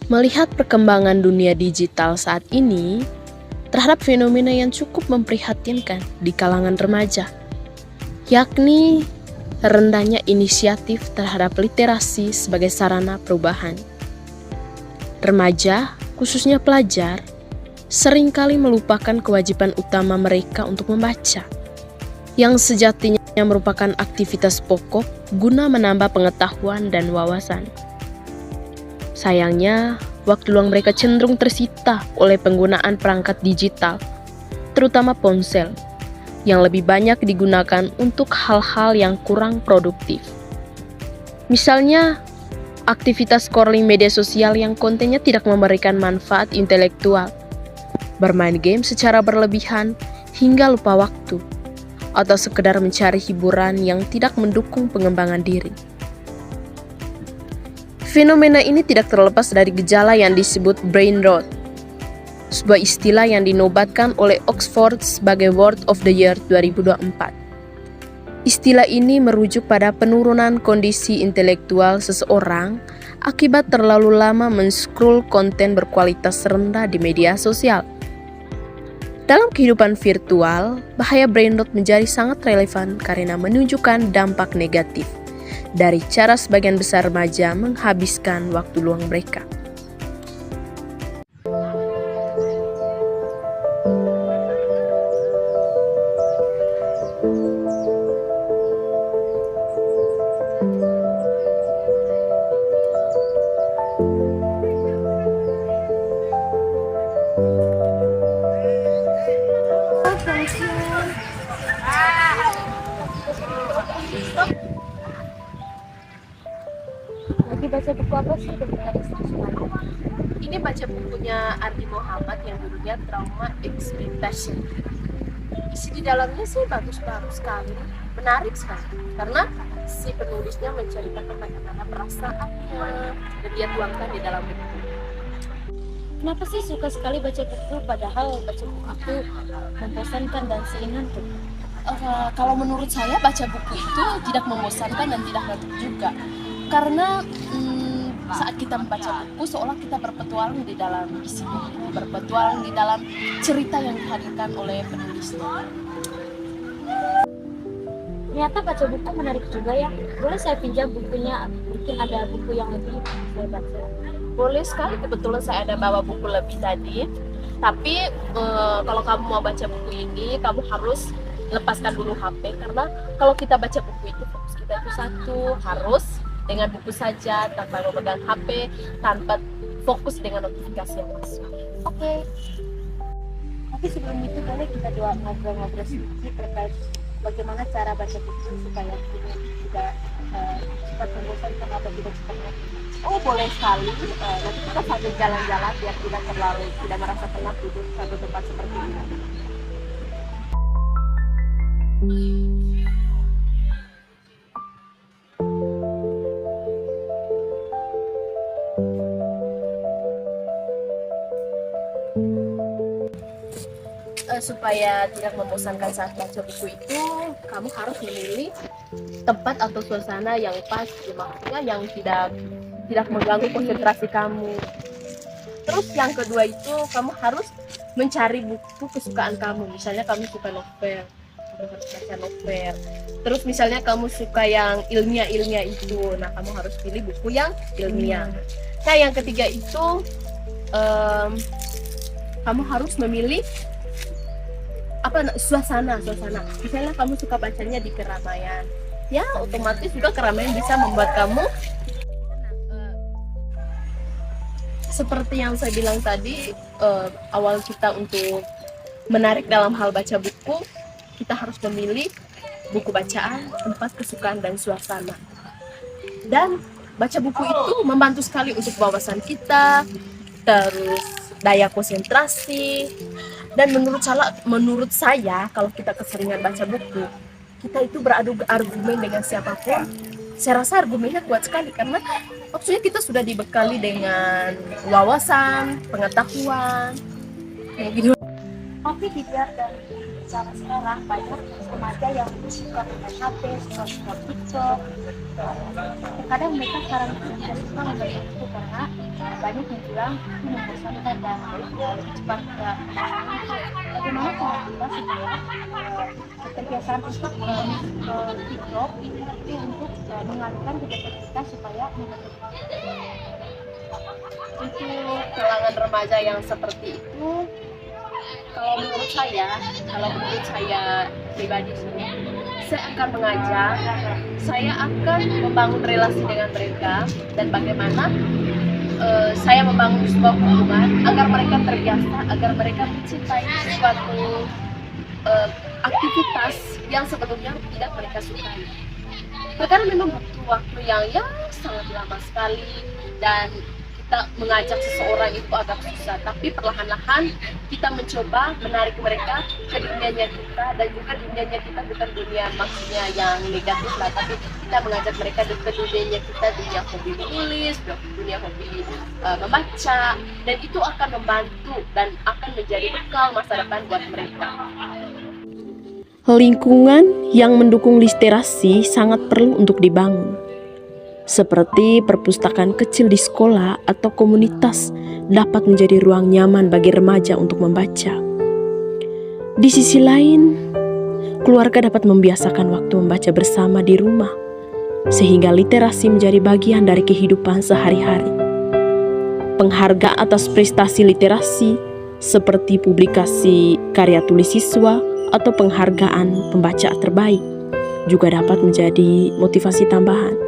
Melihat perkembangan dunia digital saat ini, terhadap fenomena yang cukup memprihatinkan di kalangan remaja, yakni rendahnya inisiatif terhadap literasi sebagai sarana perubahan. Remaja, khususnya pelajar, seringkali melupakan kewajiban utama mereka untuk membaca, yang sejatinya merupakan aktivitas pokok guna menambah pengetahuan dan wawasan. Sayangnya, waktu luang mereka cenderung tersita oleh penggunaan perangkat digital, terutama ponsel, yang lebih banyak digunakan untuk hal-hal yang kurang produktif. Misalnya, aktivitas scrolling media sosial yang kontennya tidak memberikan manfaat intelektual, bermain game secara berlebihan hingga lupa waktu, atau sekedar mencari hiburan yang tidak mendukung pengembangan diri. Fenomena ini tidak terlepas dari gejala yang disebut brain rot, sebuah istilah yang dinobatkan oleh Oxford sebagai Word of the Year 2024. Istilah ini merujuk pada penurunan kondisi intelektual seseorang akibat terlalu lama men-scroll konten berkualitas rendah di media sosial. Dalam kehidupan virtual, bahaya brain rot menjadi sangat relevan karena menunjukkan dampak negatif dari cara sebagian besar remaja menghabiskan waktu luang mereka. Lagi baca buku apa sih sebenarnya? Ini baca bukunya Ardi Muhammad yang judulnya Trauma Exploitation. Isi di dalamnya sih bagus-bagus sekali, menarik sekali, karena si penulisnya menceritakan bagaimana perasaannya dan dia tuangkan di dalam buku. Kenapa sih suka sekali baca buku padahal baca buku itu membosankan dan seingat tuh? Kalau menurut saya baca buku itu tidak membosankan dan tidak ngantuk juga, karena saat kita membaca buku seolah kita berpetualang di dalam isi buku, berpetualang di dalam cerita yang dihadirkan oleh penulisnya. Ternyata baca buku menarik juga ya. Boleh saya pinjam bukunya? Mungkin ada buku yang lebih saya baca. Boleh sekali, kebetulan saya ada bawa buku lebih tadi. Tapi kalau kamu mau baca buku ini, kamu harus lepaskan dulu HP, karena kalau kita baca buku itu fokus kita itu satu, harus dengan buku saja, tanpa memegang HP, tanpa fokus dengan notifikasi yang masuk. Oke. Tapi sebelum itu boleh kita ngobrol-ngobrol sedikit terkait bagaimana cara baca buku supaya kita tidak cepat membosankan atau tidak cepat ngantuk. Oh, boleh sekali. Nanti kita sambil jalan-jalan biar tidak merasa penat duduk satu tempat seperti ini. Supaya tidak membosankan saat baca buku itu, kamu harus memilih tempat atau suasana yang pas, maksudnya yang tidak mengganggu konsentrasi kamu. Terus yang kedua itu, kamu harus mencari buku kesukaan kamu. Misalnya kamu suka novel, kamu harus baca novel. Terus misalnya kamu suka yang ilmiah itu, nah kamu harus pilih buku yang ilmiah. Nah yang ketiga itu, kamu harus memilih suasana. Misalnya kamu suka bacanya di keramaian, ya otomatis juga keramaian bisa membuat kamu seperti yang saya bilang tadi, awal kita untuk menarik dalam hal baca buku, kita harus memilih buku bacaan, tempat kesukaan dan suasana. Dan baca buku itu membantu sekali untuk wawasan kita, terus daya konsentrasi. Dan menurut saya kalau kita keseringan baca buku, kita itu beradu argumen dengan siapapun, saya rasa argumennya kuat sekali, karena maksudnya kita sudah dibekali dengan wawasan, pengetahuan, kayak gitu. Tapi dibiarkan zaman sekarang banyak remaja yang suka main HP, suka scroll TikTok. Terkadang mereka sekarang tidak suka membaca buku karena banyak yang bilang itu membosankan dan cepat bagaimana cara kita supaya kebiasaan untuk ke TikTok itu untuk mengalihkan kegiatan kita supaya Untuk kalangan remaja yang seperti itu, kalau menurut saya pribadi saya akan mengajak, saya akan membangun relasi dengan mereka dan bagaimana saya membangun sebuah hubungan agar mereka terbiasa, agar mereka mencintai suatu aktivitas yang sebelumnya tidak mereka sukai. Terkadang memang butuh waktu yang sangat lama sekali dan kita mengajak seseorang itu agak susah, tapi perlahan-lahan kita mencoba menarik mereka ke dunianya kita, dan juga dunianya kita bukan dunia maksudnya yang negatif lah, tapi kita mengajak mereka ke dunianya kita, dunia hobi menulis, dunia hobi membaca, dan itu akan membantu dan akan menjadi bekal masa depan buat mereka. Lingkungan yang mendukung literasi sangat perlu untuk dibangun, seperti perpustakaan kecil di sekolah atau komunitas dapat menjadi ruang nyaman bagi remaja untuk membaca. Di sisi lain, keluarga dapat membiasakan waktu membaca bersama di rumah, sehingga literasi menjadi bagian dari kehidupan sehari-hari. Penghargaan atas prestasi literasi, seperti publikasi karya tulis siswa atau penghargaan pembaca terbaik, juga dapat menjadi motivasi tambahan.